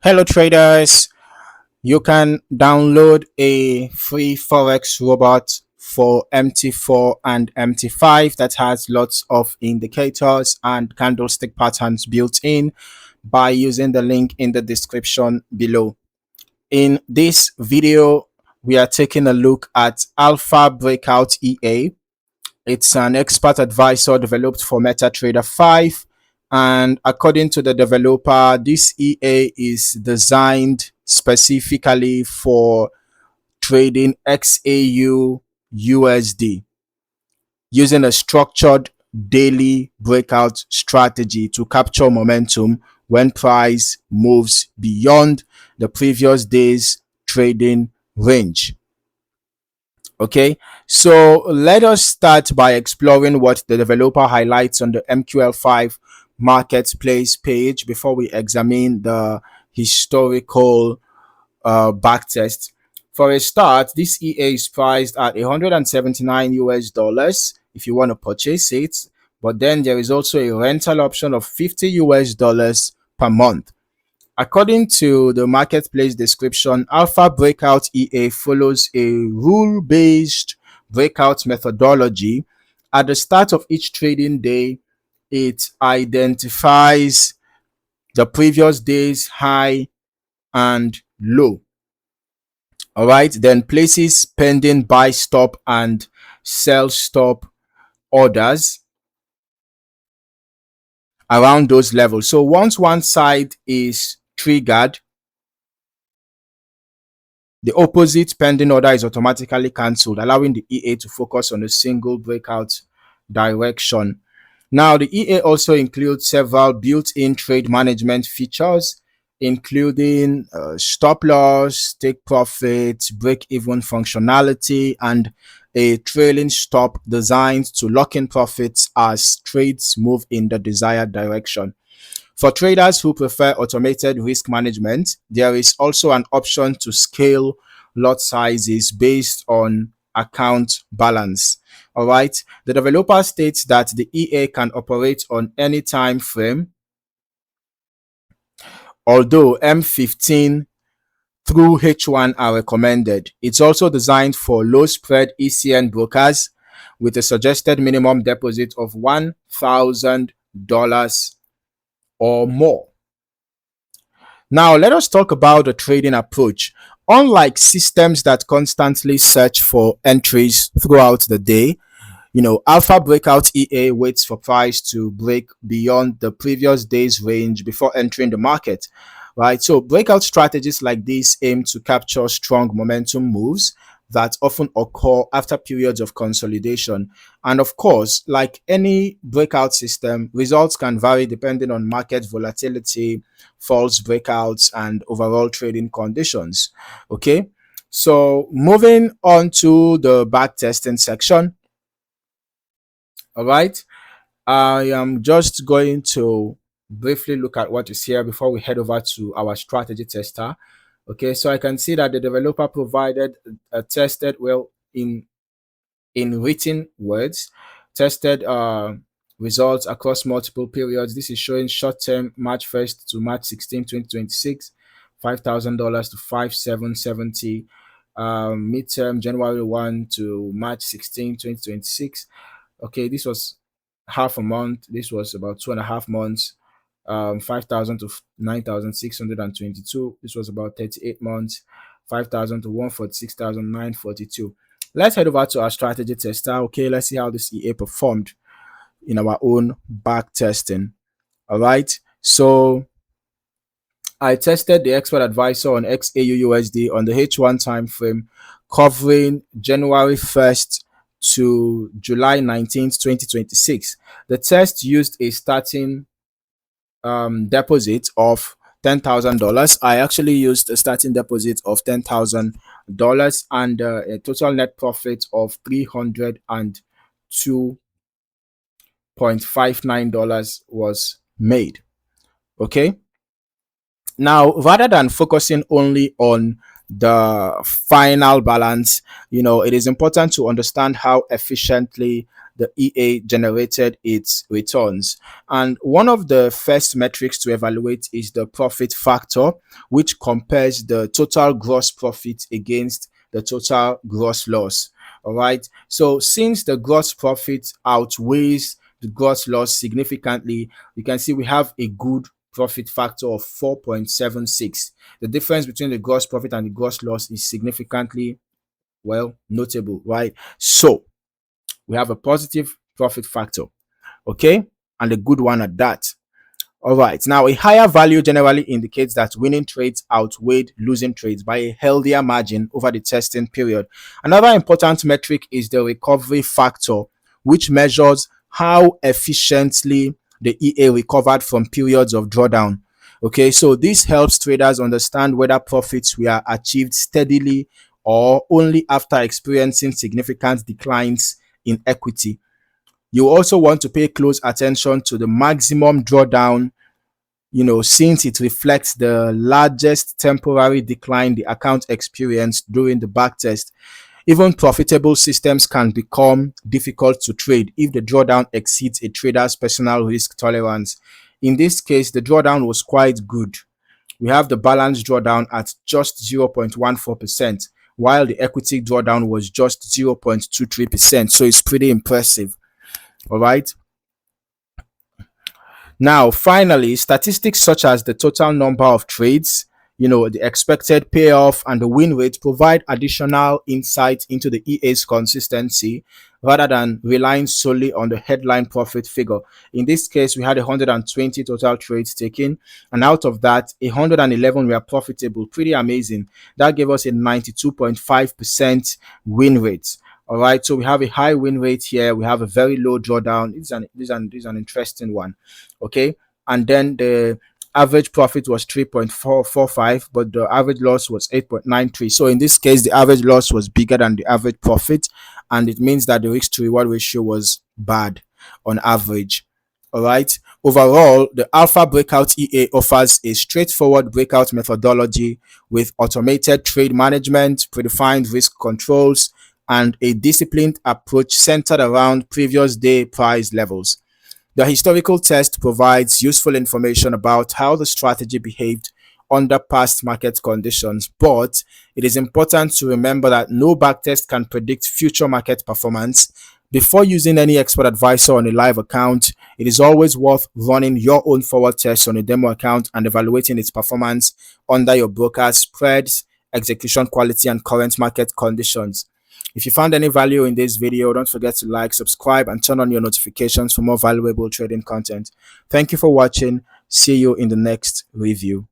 Hello traders, you can download a free Forex robot for MT4 and MT5 that has lots of indicators and candlestick patterns built in by using the link in the description below. In this video, we are taking a look at Alpha Breakout EA. It's an expert advisor developed for MetaTrader 5. And according to the developer, this EA is designed specifically for trading XAU USD using a structured daily breakout strategy to capture momentum when price moves beyond the previous day's trading range. Okay, so let us start by exploring what the developer highlights on the MQL5 marketplace page before we examine the historical backtest. For a start, this EA is priced at 179 US dollars if you want to purchase it, but then there is also a rental option of 50 US dollars per month. According to the marketplace description, Alpha Breakout EA follows a rule-based breakout methodology. At the start of each trading day, it identifies the previous day's high and low. All right, then places pending buy stop and sell stop orders around those levels. So once one side is triggered, the opposite pending order is automatically cancelled, allowing the EA to focus on a single breakout direction. Now, the EA also includes several built-in trade management features, including stop loss, take profit, break-even functionality, and a trailing stop designed to lock in profits as trades move in the desired direction. For traders who prefer automated risk management, there is also an option to scale lot sizes based on account balance. All right. The developer states that the EA can operate on any time frame, although M15 through H1 are recommended. It's also designed for low spread ECN brokers with a suggested minimum deposit of $1,000 or more. Now, let us talk about the trading approach. Unlike systems that constantly search for entries throughout the day, Alpha Breakout EA waits for price to break beyond the previous day's range before entering the market, right? So breakout strategies like this aim to capture strong momentum moves that often occur after periods of consolidation. And of course, like any breakout system, results can vary depending on market volatility, false breakouts, and overall trading conditions. Okay, so moving on to the backtesting section. All right, I am just going to briefly look at what is here before we head over to our strategy tester. Okay, so I can see that the developer provided tested well in written words, tested results across multiple periods. This is showing short-term March 1st to March 16, 2026, $5,000 to 5,770. Midterm January 1 to March 16, 2026. Okay, this was half a month. This was about 2.5 months. 5,000 to 9,622. This was about 38 months. 5,000 to 146,942. Let's head over to our strategy tester. Okay, let's see how this EA performed in our own back testing. All right, so I tested the expert advisor on XAU USD on the H1 time frame, covering January 1st to July 19th, 2026. The test used a starting deposit of $10,000. I actually used a starting deposit of $10,000 and a total net profit of $302.59 was made. Okay, now rather than focusing only on the final balance, it is important to understand how efficiently the EA generated its returns. And one of the first metrics to evaluate is the profit factor, which compares the total gross profit against the total gross loss. All right. So since the gross profit outweighs the gross loss significantly, you can see we have a good profit factor of 4.76. The difference between the gross profit and the gross loss is significantly, well, notable, right? So we have a positive profit factor, okay, and a good one at that. All right. Now, a higher value generally indicates that winning trades outweighed losing trades by a healthier margin over the testing period. Another important metric is the recovery factor, which measures how efficiently the EA recovered from periods of drawdown. Okay, so this helps traders understand whether profits were achieved steadily or only after experiencing significant declines in equity. You also want to pay close attention to the maximum drawdown, since it reflects the largest temporary decline the account experienced during the backtest. Even profitable systems can become difficult to trade if the drawdown exceeds a trader's personal risk tolerance. In this case, the drawdown was quite good. We have the balance drawdown at just 0.14%, while the equity drawdown was just 0.23%. So it's pretty impressive. All right. Now, finally, statistics such as the total number of trades, the expected payoff and the win rate provide additional insight into the EA's consistency rather than relying solely on the headline profit figure. In this case, we had 120 total trades taken, and out of that, 111 were profitable. Pretty amazing. That gave us a 92.5% win rate. All right, so we have a high win rate here. We have a very low drawdown. This is an interesting one. Okay, and then the average profit was 3.445, but the average loss was 8.93. So in this case, the average loss was bigger than the average profit, and it means that the risk to reward ratio was bad on average. All right. Overall, the Alpha Breakout EA offers a straightforward breakout methodology with automated trade management, predefined risk controls, and a disciplined approach centered around previous day price levels. The historical test provides useful information about how the strategy behaved under past market conditions, but it is important to remember that no backtest can predict future market performance. Before using any expert advisor on a live account, it is always worth running your own forward test on a demo account and evaluating its performance under your broker's spreads, execution quality, and current market conditions. If you found any value in this video, don't forget to like, subscribe, and turn on your notifications for more valuable trading content. Thank you for watching. See you in the next review.